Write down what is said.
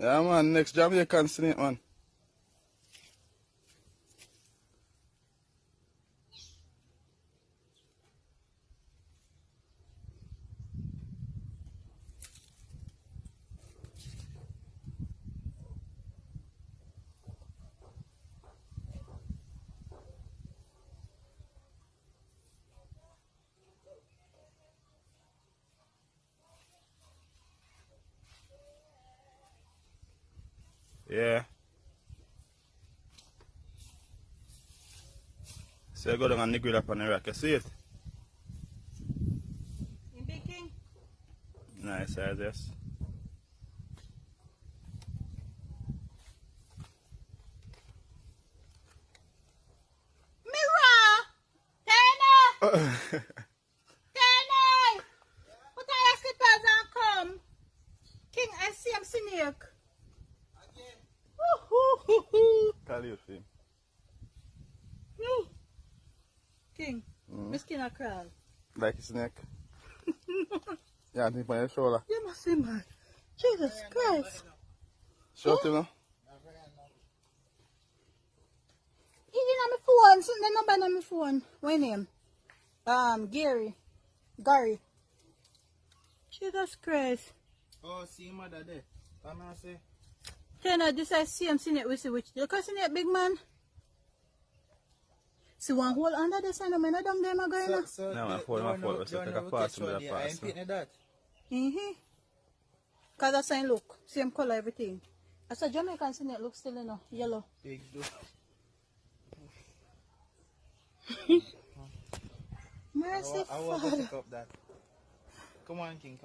Yeah, man. Next Jamaican snake, man. Yeah. So I go down and Negril up on the rock. You see it? In big king? Nice size, yes. Mirror! Tana! Tana! Put on your slippers and come. King, I see him snake. Call you him. King, my skin a crawl. Like a snake. Yeah, I think on your shoulder. You must be mad. Jesus Christ. Shut him now. He didn't have my phone. Something number on my phone. What name? Gary. Jesus Christ. Oh, see mother there. Come and say. Tana, this I see him seeing it with which you can see it, big man. See one hole under the sun, I'm not down there, my guy. No, my fault. So take a pass and a pass. I'm painting that. Because that's saying look, same color, everything. I saw Jamaican see it look still yellow. Big Mercy, I want to pick up that. Come on, King.